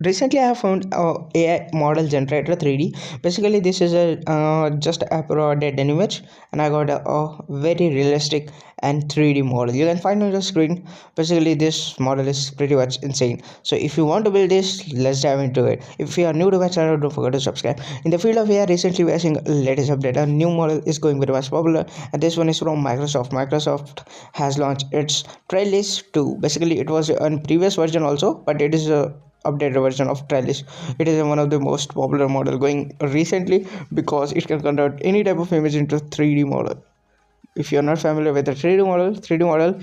Recently I have found AI model generator 3D. Basically this is a just uploaded an image and I got a very realistic and 3D model. You can find on your screen. Basically this model is pretty much insane. So if you want to build this, let's dive into it. If you are new to my channel, don't forget to subscribe. In the field of AI, recently we are seeing a latest update. A new model is going very much popular, and this one is from Microsoft. Microsoft has launched its Trellis 2. Basically it was a previous version also, but it is a updated version of Trellis. It is one of the most popular model going recently because it can convert any type of image into 3D model. If you're not familiar with the 3D model,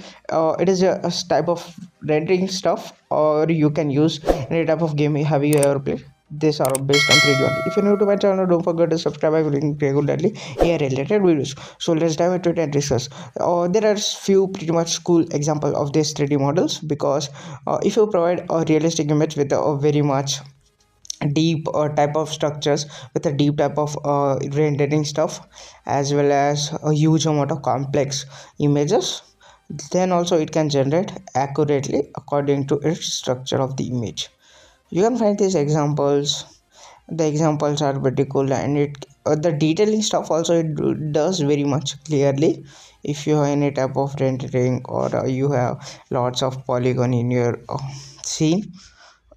it is a type of rendering stuff, or you can use any type of game. Have you ever played? These are based on 3D only. If you're new to my channel, don't forget to subscribe. I bring regularly AI related videos. So let's dive into it and discuss. There are few pretty much cool example of these 3D models because if you provide a realistic image with a very much deep type of structures with a deep type of rendering stuff, as well as a huge amount of complex images, then also it can generate accurately according to its structure of the image. You can find these examples. The examples are pretty cool, and it the detailing stuff also does very much clearly. If you have any type of rendering, or you have lots of polygon in your scene,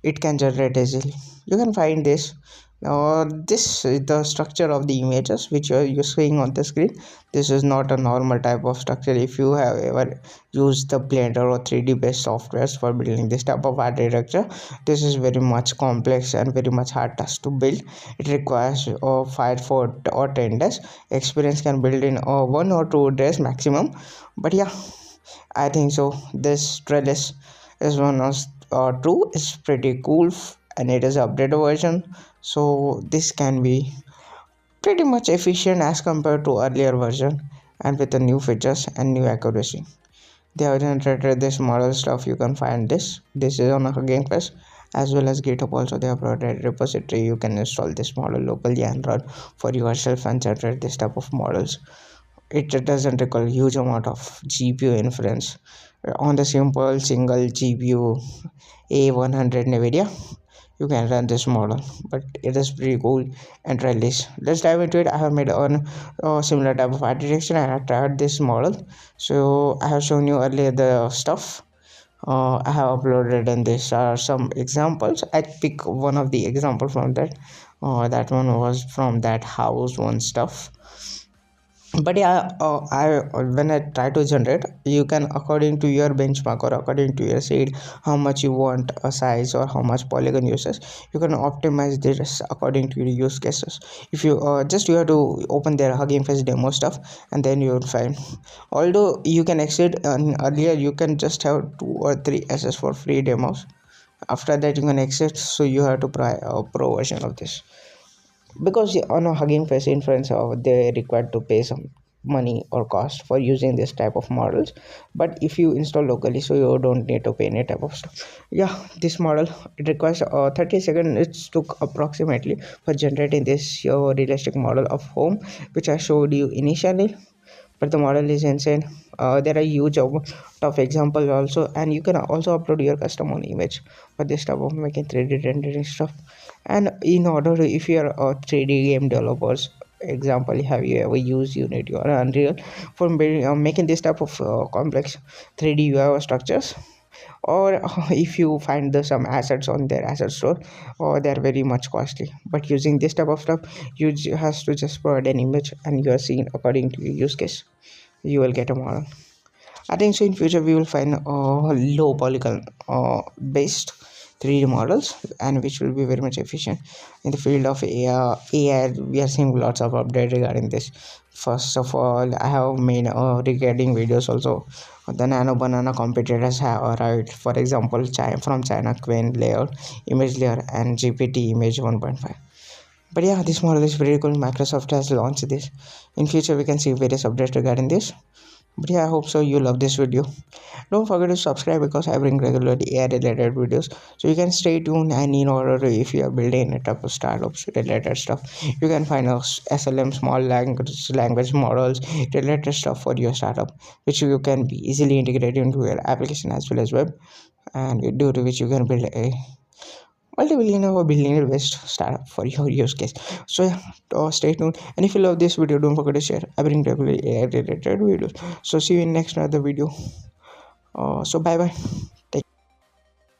it can generate easily. You can find this. This is the structure of the images which you're seeing on the screen. This is not a normal type of structure. If you have ever used the Blender or 3D based softwares for building this type of architecture, this is very much complex and very much hard task to build. It requires 5 or 10 days experience, can build in 1 or 2 days maximum. But yeah, I think so. This trellis is one of true. It's pretty cool, and it is updated version. So this can be pretty much efficient as compared to earlier version, and with the new features and new accuracy. They have generated this model stuff. You can find this. This is on a Hugging Face as well as GitHub. Also, they have provided repository. You can install this model locally and run for yourself and generate this type of models. It doesn't require huge amount of GPU inference on the simple single GPU A100 NVIDIA. You can run this model, but it is pretty cool and release. Let's dive into it. I have made on a similar type of architecture and I tried this model. So I have shown you earlier the stuff. I have uploaded, and these are some examples. I pick one of the example from that. That one was from that house one stuff. But yeah, I when I try to generate, you can according to your benchmark or according to your seed, how much you want a size or how much polygon uses, you can optimize this according to your use cases. If you just you have to open their Hugging Face demo stuff, and then you will find, although you can exceed, earlier you can just have 2 or 3 SS for free demos. After that you can exit, so you have to buy a pro version of this, because on a Hugging Face inference they required to pay some money or cost for using this type of models. But if you install locally, so you don't need to pay any type of stuff. Yeah, this model, it requires 30 seconds. It took approximately for generating this realistic model of home which I showed you initially. But the model is insane. There are huge amount of examples also, and you can also upload your custom own image for this type of making 3D rendering stuff. And in order to, if you are a 3D game developers, example, have you ever used Unity or Unreal for building, making this type of complex 3D UI structures? Or if you find some assets on their asset store, or they're very much costly, but using this type of stuff, you has to just provide an image and you are seeing according to your use case, you will get a model. I think so in future we will find low polygon based 3D models, and which will be very much efficient. In the field of AI, we are seeing lots of update regarding this. First of all, I have made regarding videos also. The nano banana competitors have arrived. For example, from China Queen layer, image layer, and GPT image 1.5. But yeah, this model is very cool. Microsoft has launched this. In future we can see various updates regarding this. But yeah, I hope so you love this video. Don't forget to subscribe because I bring regularly AI related videos, so you can stay tuned. And in order to, if you are building a type of startups related stuff, you can find us SLM small language models related stuff for your startup, which you can be easily integrated into your application as well as web, and due to which you can build a multi-billionaire or billionaire best startup for your use case. So yeah, stay tuned, and if you love this video, don't forget to share. I bring regularly AI related videos. So see you in next another video. So bye bye.